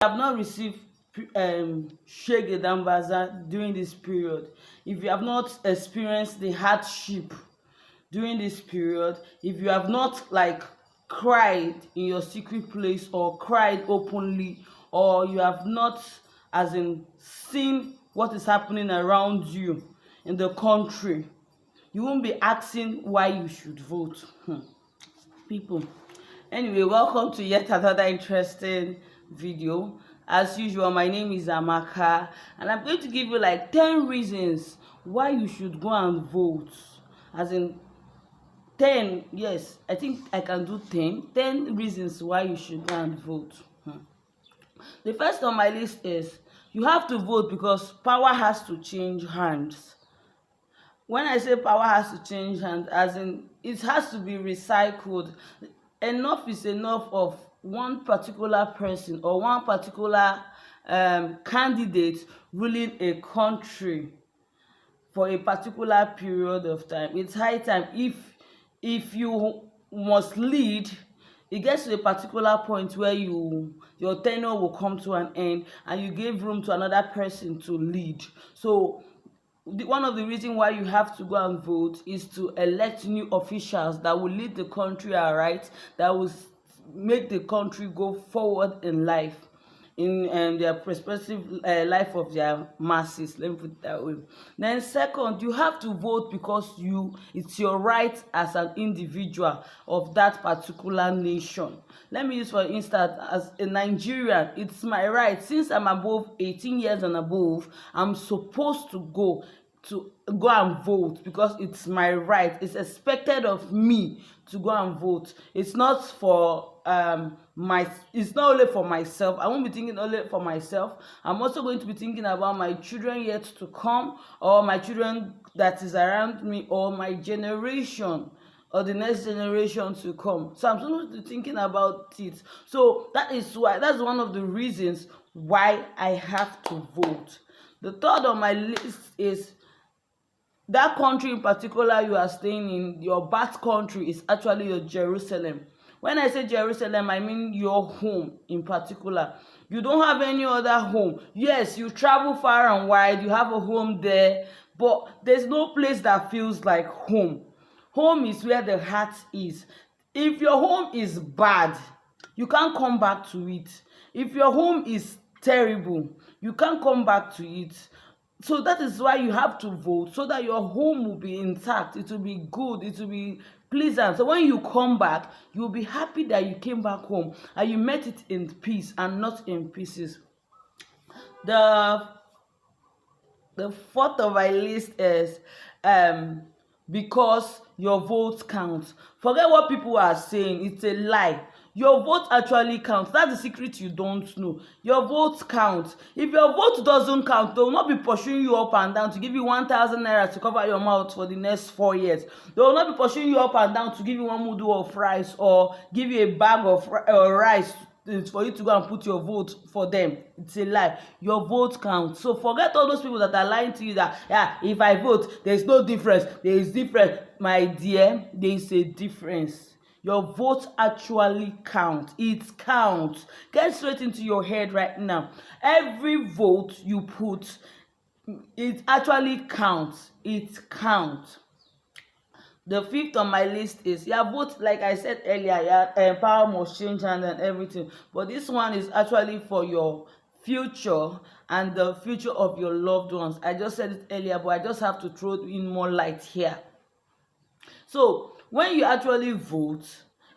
have not received Shege Dambaza during this period, if you have not experienced the hardship during this period, if you have not like cried in your secret place or cried openly, or you have not as in seen what is happening around you in the country, you won't be asking why you should vote. People, anyway, welcome to yet another interesting video. As usual, my name is Amaka, and I'm going to give you like 10 reasons why you should go and vote. As in 10, yes, I think I can do 10 reasons why you should go and vote. The first on my list is you have to vote because power has to change hands. When I say power has to change hands, as in it has to be recycled. Enough is enough of one particular person or one particular candidate ruling a country for a particular period of time. It's high time. If you must lead, it gets to a particular point where your tenure will come to an end and you give room to another person to lead. So one of the reasons why you have to go and vote is to elect new officials that will lead the country aright, that will make the country go forward in life, in their prospective life of their masses. Let me put it that way. Then second, you have to vote because it's your right as an individual of that particular nation. Let me use for instance, as a Nigerian, it's my right. Since I'm above 18 years and above, I'm supposed to go and vote because it's my right. It's expected of me to go and vote. It's not for it's not only for myself. I won't be thinking only for myself. I'm also going to be thinking about my children yet to come, or my children that is around me, or my generation, or the next generation to come. So I'm supposed to be thinking about it. So that's one of the reasons why I have to vote. The third on my list is that country in particular you are staying in. Your birth country is actually your Jerusalem. When I say Jerusalem, I mean your home in particular. You don't have any other home. Yes, you travel far and wide, you have a home there, but there's no place that feels like home. Home is where the heart is. If your home is bad, you can't come back to it. If your home is terrible, you can't come back to it. So that is why you have to vote, so that your home will be intact. It will be good. It will be pleasant. So when you come back, you'll be happy that you came back home and you met it in peace and not in pieces. The fourth of my list is because your vote counts. Forget what people are saying. It's a lie. Your vote actually counts. That's the secret you don't know. Your vote counts. If your vote doesn't count, they will not be pursuing you up and down to give you 1,000 naira to cover your mouth for the next 4 years. They will not be pursuing you up and down to give you one mudu of rice or give you a bag of rice for you to go and put your vote for them. It's a lie. Your vote counts. So forget all those people that are lying to you that if I vote, there's no difference. There is difference. My dear, there is a difference. Your vote actually counts. It counts. Get straight into your head right now. Every vote you put, it actually counts. It counts. The fifth on my list is vote, like I said earlier, power must change hands and everything. But this one is actually for your future and the future of your loved ones. I just said it earlier, but I just have to throw in more light here. So when you actually vote,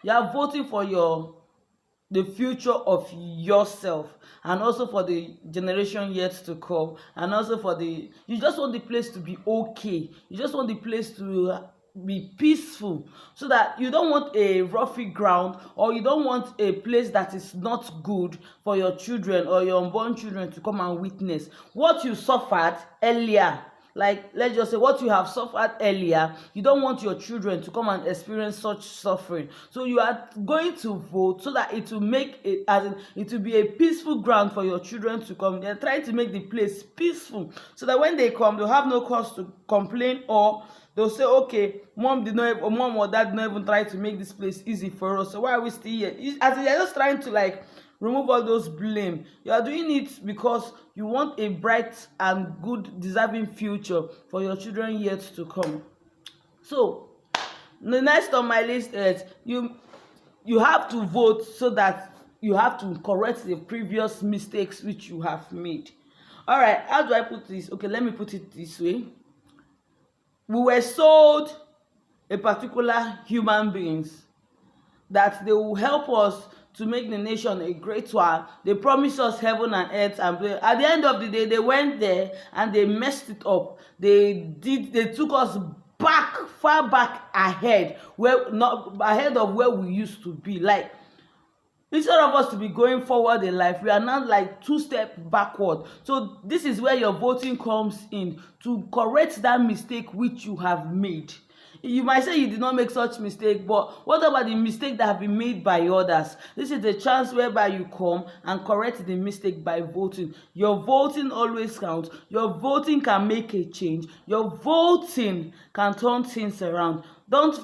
you are voting for the future of yourself, and also for the generation yet to come, and also you just want the place to be okay. You just want the place to be peaceful, so that you don't want a roughy ground, or you don't want a place that is not good for your children or your unborn children to come and witness what you suffered earlier. Like, let's just say what you have suffered earlier, you don't want your children to come and experience such suffering. So you are going to vote so that it will make it, it will be a peaceful ground for your children to come. They're trying to make the place peaceful, so that when they come, they'll have no cause to complain, or they'll say, okay, mom or dad did not even try to make this place easy for us, so why are we still here? As they're just trying to like remove all those blame. You are doing it because you want a bright and good deserving future for your children yet to come. So the next on my list is you have to vote so that you have to correct the previous mistakes which you have made. All right, how do I put this? Okay, let me put it this way. We were sold a particular human beings that they will help us to make the nation a great one. They promised us heaven and earth, and at the end of the day, they went there and they messed it up. They took us back, far back ahead, where not ahead of where we used to be. Like, instead of us to be going forward in life, we are now like 2 steps backward. So this is where your voting comes in, to correct that mistake which you have made. You might say you did not make such mistake, but what about the mistake that have been made by others? This is the chance whereby you come and correct the mistake by voting. Your voting always counts. Your voting can make a change. Your voting can turn things around. Don't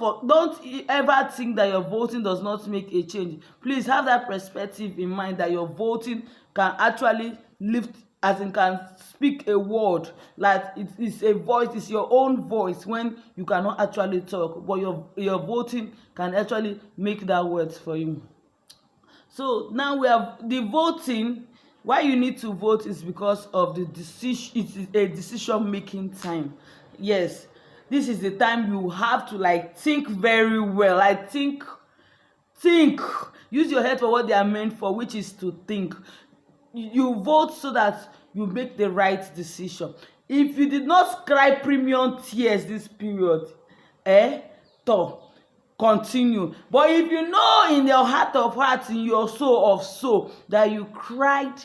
ever think that your voting does not make a change. Please have that perspective in mind, that your voting can actually lift, as in can speak a word, like it is a voice, it's your own voice when you cannot actually talk, but your voting can actually make that word for you. So now we have the voting. Why you need to vote is because of the decision. It is a decision making time. Yes, this is the time you have to like think very well. Like think, use your head for what they are meant for, which is to think. You vote so that you make the right decision. If you did not cry premium tears this period, continue. But if you know in your heart of hearts, in your soul of soul, that you cried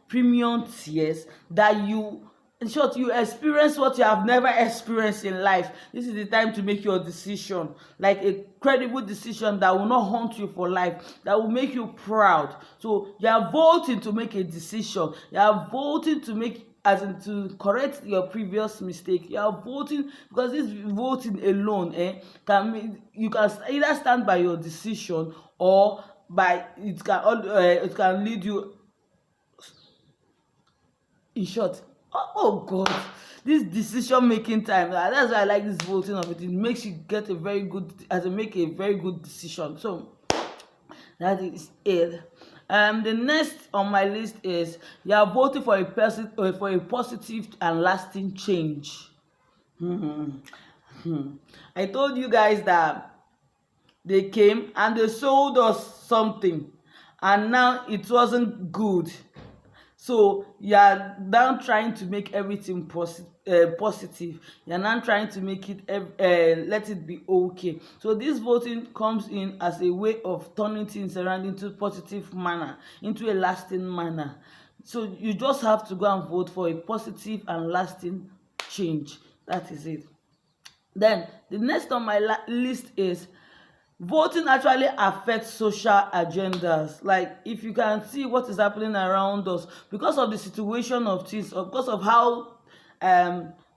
premium tears, that you, in short, you experience what you have never experienced in life, this is the time to make your decision, like a credible decision that will not haunt you for life, that will make you proud. So you are voting to make a decision. You are voting to make, as in to correct your previous mistake. You are voting because this voting alone you can either stand by your decision, or by it can lead you, in short. Oh God, this decision making time, that's why I like this voting of it. It makes you get a very good, make a very good decision. So that is it. The next on my list is you are voting for a person, for a positive and lasting change. I told you guys that they came and they sold us something, and now it wasn't good. So you are now trying to make everything positive. You are now trying to make it let it be okay. So this voting comes in as a way of turning things around into positive manner, into a lasting manner. So you just have to go and vote for a positive and lasting change. That is it. Then the next on my list is voting actually affects social agendas. Like, if you can see what is happening around us, because of the situation of things, or because of how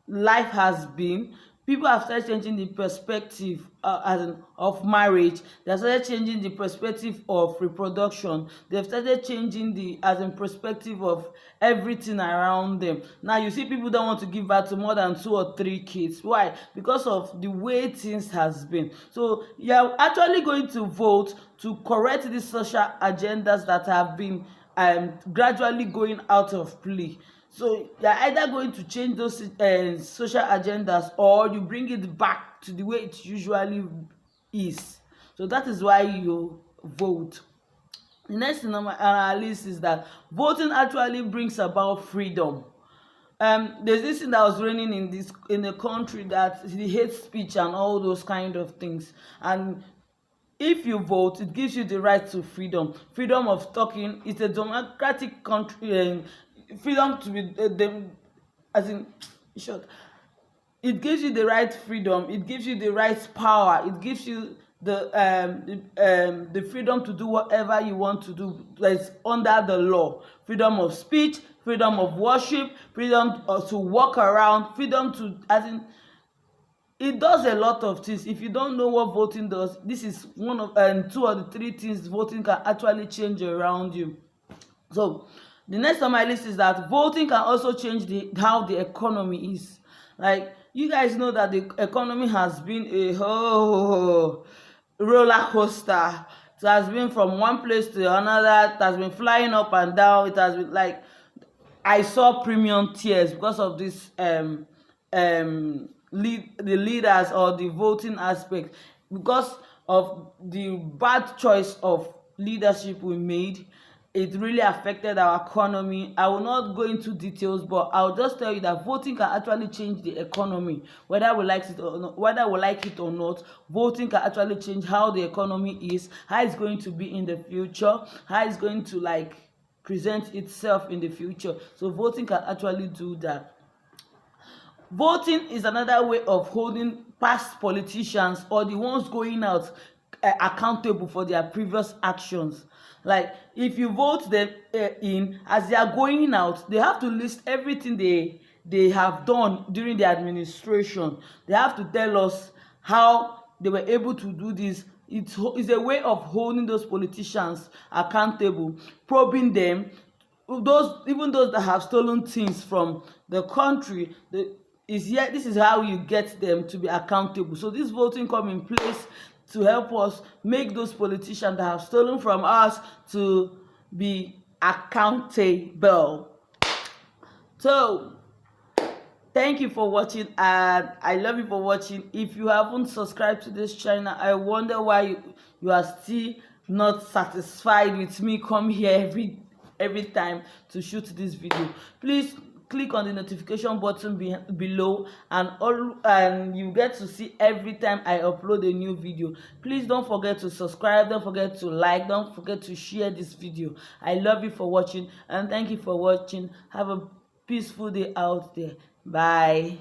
life has been, people have started changing the perspective of marriage. They have started changing the perspective of reproduction. They've started changing the perspective of everything around them. Now you see people don't want to give birth to more than 2 or 3 kids. Why? Because of the way things has been. So you're actually going to vote to correct these social agendas that have been gradually going out of play. So you're either going to change those social agendas, or you bring it back to the way it usually is. So that is why you vote. The next thing on our list is that voting actually brings about freedom. There's this thing that was raining in the country, that the hate speech and all those kind of things. And if you vote, it gives you the right to freedom of talking. It's a democratic country. Freedom to be in short, it gives you the right freedom, it gives you the right power, it gives you the freedom to do whatever you want to do that's under the law. Freedom of speech, freedom of worship, freedom to walk around, freedom to it does a lot of things. If you don't know what voting does, this is one of 2 or 3 things voting can actually change around you. So the next on my list is that voting can also change how the economy is. Like, you guys know that the economy has been a whole roller coaster. It has been from one place to another. It has been flying up and down. It has been like, I saw premium tears because of this the leaders or the voting aspect, because of the bad choice of leadership we made. It really affected our economy. I will not go into details, but I'll just tell you that voting can actually change the economy, whether we like it or not. Whether we like it or not, voting can actually change how the economy is, how it's going to be in the future, how it's going to like present itself in the future. So voting can actually do that. Voting is another way of holding past politicians or the ones going out accountable for their previous actions. Like, if you vote them in, as they are going out, they have to list everything they have done during the administration. They have to tell us how they were able to do this. It's a way of holding those politicians accountable, probing them. Even those that have stolen things from the country, this is how you get them to be accountable. So this voting come in place to help us make those politicians that have stolen from us to be accountable. So thank you for watching, and I love you for watching. If you haven't subscribed to this channel, I wonder why you are still not satisfied with me come here every time to shoot this video. Please click on the notification button below, and you get to see every time I upload a new video. Please don't forget to subscribe, don't forget to like, don't forget to share this video. I love you for watching, and thank you for watching. Have a peaceful day out there. Bye.